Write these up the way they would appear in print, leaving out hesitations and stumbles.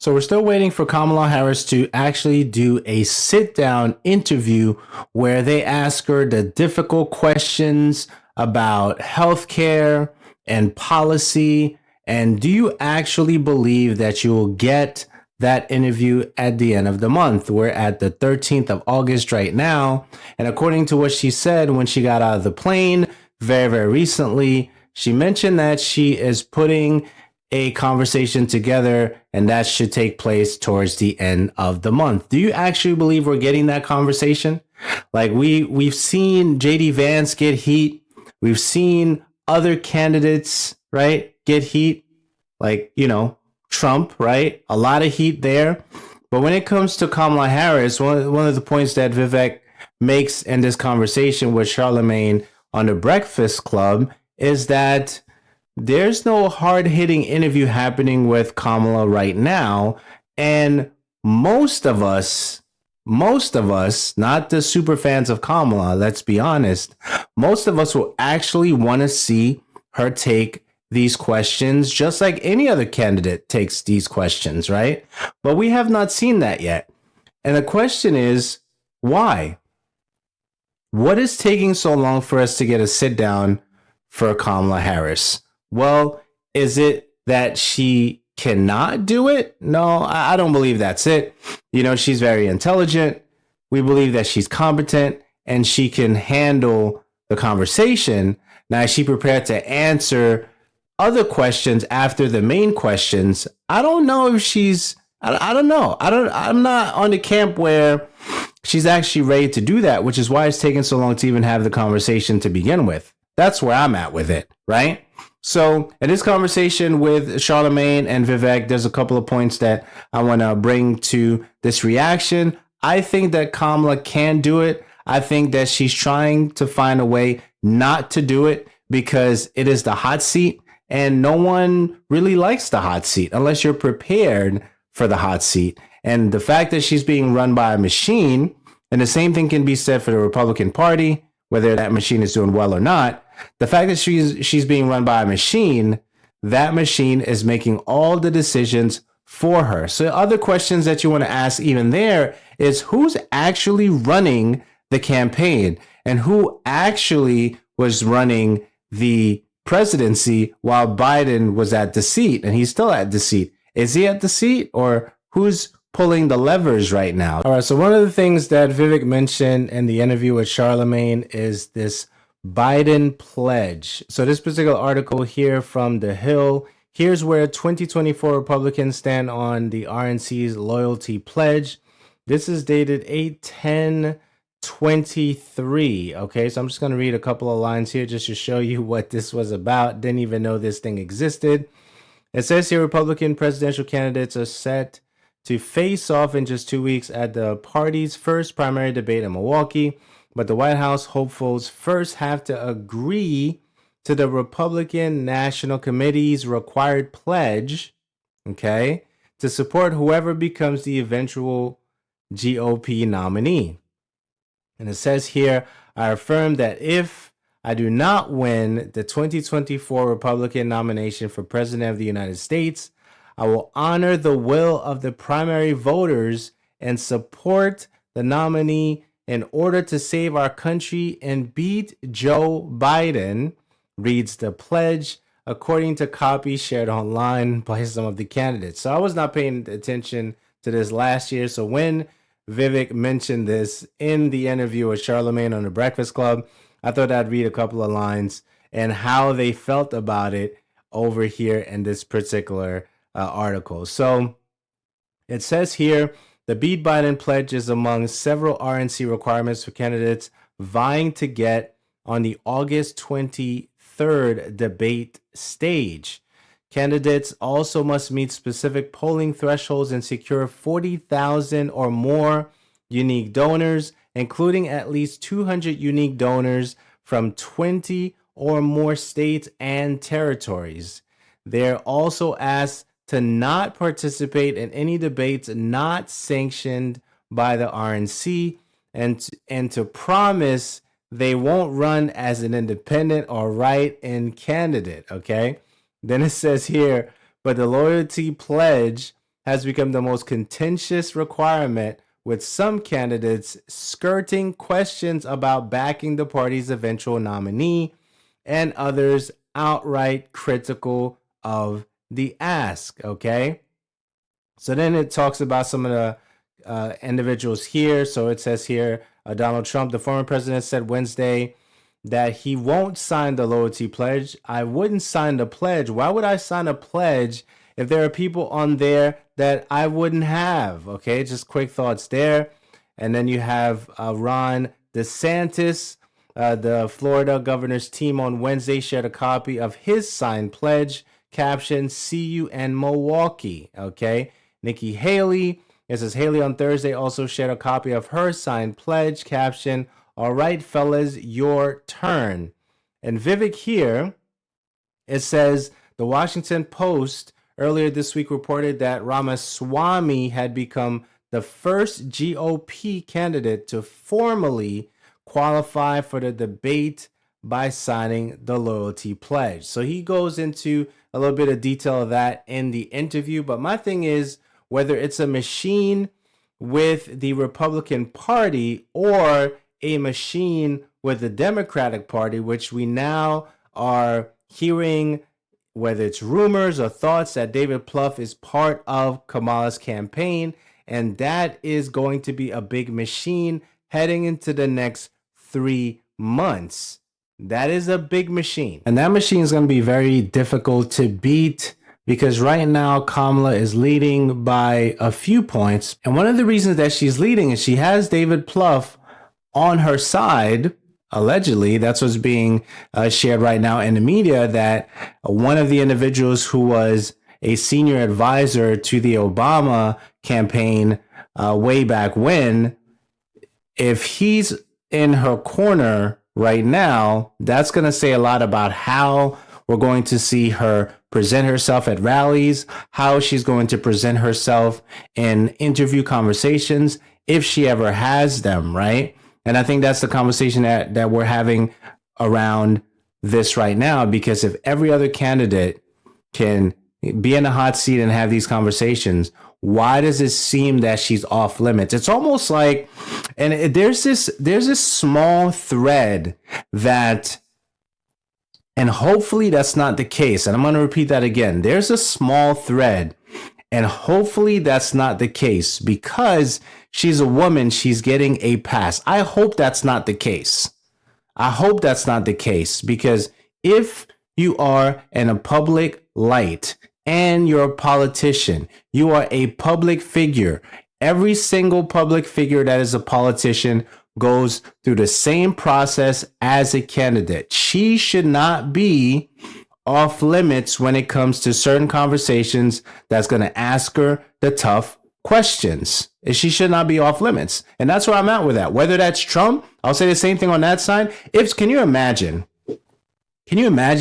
So we're still waiting for Kamala Harris to actually do a sit-down interview where they ask her the difficult questions about healthcare and policy. And do you actually believe that you will get that interview at the end of the month? We're at the 13th of August right now. And according to what she said when she got out of the plane very, very recently, she mentioned that she is putting a conversation together, and that should take place towards the end of the month. Do you actually believe we're getting that conversation? Like we've seen JD Vance get heat. We've seen other candidates, right, get heat, like, Trump, right? A lot of heat there. But when it comes to Kamala Harris, one of the points that Vivek makes in this conversation with Charlemagne on the Breakfast Club is that there's no hard-hitting interview happening with Kamala right now. And most of us, not the super fans of Kamala, let's be honest, most of us will actually want to see her take these questions just like any other candidate takes these questions, right? But we have not seen that yet. And the question is, why? What is taking so long for us to get a sit down for Kamala Harris? Well, is it that she cannot do it? No, I don't believe that's it. She's very intelligent. We believe that she's competent and she can handle the conversation. Now, is she prepared to answer other questions after the main questions? I don't know if she's, I don't know. I'm not on the camp where she's actually ready to do that, which is why it's taken so long to even have the conversation to begin with. That's where I'm at with it, right? So in this conversation with Charlemagne and Vivek, there's a couple of points that I want to bring to this reaction. I think that Kamala can do it. I think that she's trying to find a way not to do it because it is the hot seat and no one really likes the hot seat unless you're prepared for the hot seat. And the fact that she's being run by a machine, and the same thing can be said for the Republican Party, whether that machine is doing well or not. The fact that she's being run by a machine, that machine is making all the decisions for her. So other questions that you want to ask even there is who's actually running the campaign and who actually was running the presidency while Biden was at the seat, and he's still at the seat. Is he at the seat, or who's pulling the levers right now? All right, so one of the things that Vivek mentioned in the interview with Charlemagne is this Biden pledge. So this particular article here from The Hill, here's where 2024 Republicans stand on the RNC's loyalty pledge. This is dated 8/10/23. Okay, so I'm just going to read a couple of lines here just to show you what this was about. Didn't even know this thing existed. It says here Republican presidential candidates are set to face off in just 2 weeks at the party's first primary debate in Milwaukee. But the White House hopefuls first have to agree to the Republican National Committee's required pledge, okay, to support whoever becomes the eventual GOP nominee. And it says here, I affirm that if I do not win the 2024 Republican nomination for President of the United States, I will honor the will of the primary voters and support the nominee in order to save our country and beat Joe Biden, reads the pledge, according to copy shared online by some of the candidates. So I was not paying attention to this last year. So when Vivek mentioned this in the interview with Charlemagne on the Breakfast Club, I thought I'd read a couple of lines and how they felt about it over here in this particular article. So it says here, the Beat Biden pledge is among several RNC requirements for candidates vying to get on the August 23rd debate stage. Candidates also must meet specific polling thresholds and secure 40,000 or more unique donors, including at least 200 unique donors from 20 or more states and territories. They're also asked to not participate in any debates not sanctioned by the RNC and to promise they won't run as an independent or write-in candidate, okay? Then it says here, but the loyalty pledge has become the most contentious requirement, with some candidates skirting questions about backing the party's eventual nominee and others outright critical of the ask. Okay. So then it talks about some of the individuals here. So it says here, Donald Trump, the former president, said Wednesday that he won't sign the loyalty pledge. I wouldn't sign the pledge. Why would I sign a pledge if there are people on there that I wouldn't have? Okay, just quick thoughts there. And then you have Ron DeSantis, the Florida governor's team on Wednesday shared a copy of his signed pledge, captioned, "See you in Milwaukee." Okay. Nikki Haley, it says Haley on Thursday also shared a copy of her signed pledge, caption, "All right, fellas, your turn." And Vivek here, it says the Washington Post earlier this week reported that Ramaswamy had become the first GOP candidate to formally qualify for the debate by signing the loyalty pledge. So he goes into a little bit of detail of that in the interview. But my thing is, whether it's a machine with the Republican Party or a machine with the Democratic Party, which we now are hearing, whether it's rumors or thoughts that David Plouffe is part of Kamala's campaign, and that is going to be a big machine heading into the next 3 months. That is a big machine. And that machine is going to be very difficult to beat, because right now Kamala is leading by a few points. And one of the reasons that she's leading is she has David Plouffe on her side. Allegedly, that's what's being shared right now in the media, that one of the individuals who was a senior advisor to the Obama campaign way back when, if he's in her corner right now, that's going to say a lot about how we're going to see her present herself at rallies, how she's going to present herself in interview conversations, if she ever has them, right? And I think that's the conversation that we're having around this right now, because if every other candidate can be in a hot seat and have these conversations, why does it seem that she's off limits? It's almost like, and there's this small thread that, and hopefully that's not the case. And I'm going to repeat that again. There's a small thread, and hopefully that's not the case, because she's a woman. She's getting a pass. I hope that's not the case. I hope that's not the case, because if you are in a public light and you're a politician, you are a public figure. Every single public figure that is a politician goes through the same process as a candidate. She should not be off limits when it comes to certain conversations that's going to ask her the tough questions. She should not be off limits. And that's where I'm at with that. Whether that's Trump, I'll say the same thing on that side. Can you imagine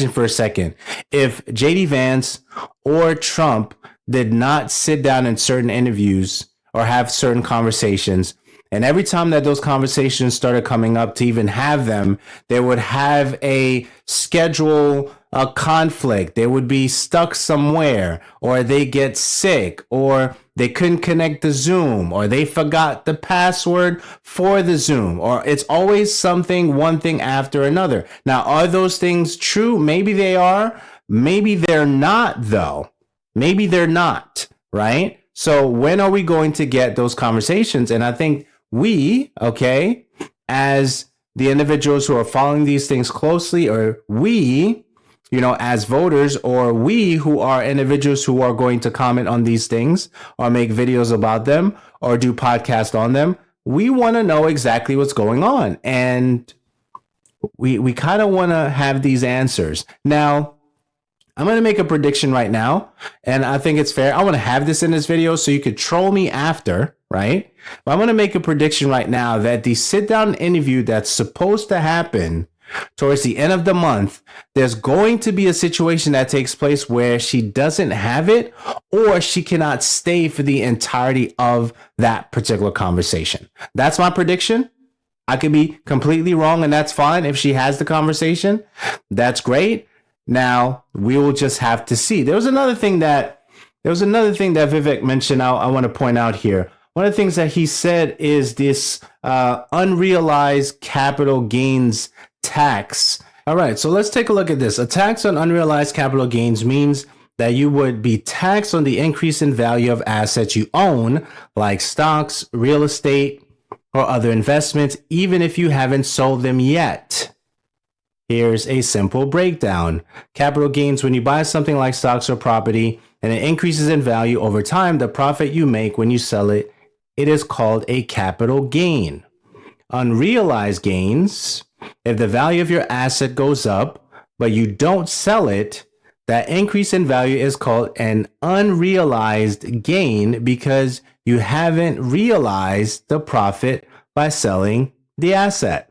for a second if JD Vance or Trump did not sit down in certain interviews or have certain conversations, and every time that those conversations started coming up to even have them, they would have a schedule, a conflict. They would be stuck somewhere, or they get sick, or they couldn't connect the Zoom, or they forgot the password for the Zoom, or it's always something, one thing after another. Now, are those things true? Maybe they are. Maybe they're not, though. Maybe they're not, right? So when are we going to get those conversations? And I think we, okay, as the individuals who are following these things closely, or we, as voters, or we who are individuals who are going to comment on these things or make videos about them or do podcasts on them, we want to know exactly what's going on. And we kind of want to have these answers. Now, I'm going to make a prediction right now, and I think it's fair. I want to have this in this video so you could troll me after, right? But I'm going to make a prediction right now that the sit-down interview that's supposed to happen towards the end of the month, there's going to be a situation that takes place where she doesn't have it, or she cannot stay for the entirety of that particular conversation. That's my prediction. I could be completely wrong, and that's fine. If she has the conversation, that's great. Now, we will just have to see. There was another thing that There was another thing that Vivek mentioned I want to point out here. One of the things that he said is this unrealized capital gains tax. All right, so let's take a look at this. A tax on unrealized capital gains means that you would be taxed on the increase in value of assets you own, like stocks, real estate, or other investments, even if you haven't sold them yet. Here's a simple breakdown. Capital gains: when you buy something like stocks or property and it increases in value over time, the profit you make when you sell it, it is called a capital gain. Unrealized gains: if the value of your asset goes up, but you don't sell it, that increase in value is called an unrealized gain because you haven't realized the profit by selling the asset.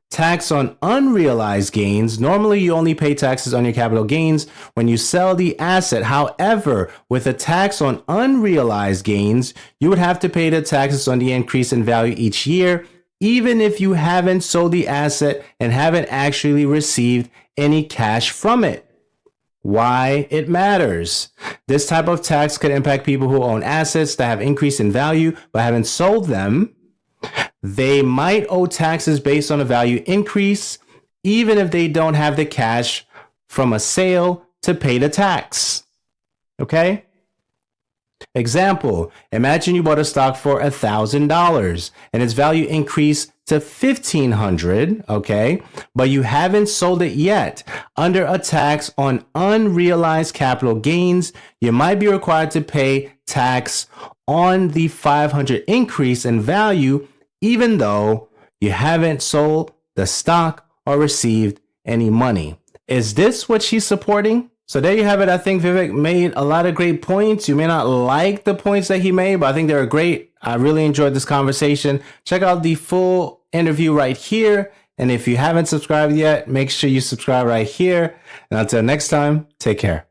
Tax on unrealized gains: normally you only pay taxes on your capital gains when you sell the asset. However, with a tax on unrealized gains, you would have to pay the taxes on the increase in value each year, even if you haven't sold the asset and haven't actually received any cash from it. Why it matters. This type of tax could impact people who own assets that have increased in value but haven't sold them. They might owe taxes based on a value increase, even if they don't have the cash from a sale to pay the tax. Okay? Example: imagine you bought a stock for $1,000 and its value increased to $1,500, okay? But you haven't sold it yet. Under a tax on unrealized capital gains, you might be required to pay tax on the $500 increase in value, even though you haven't sold the stock or received any money. Is this what she's supporting? So there you have it. I think Vivek made a lot of great points. You may not like the points that he made, but I think they were great. I really enjoyed this conversation. Check out the full interview right here. And if you haven't subscribed yet, make sure you subscribe right here. And until next time, take care.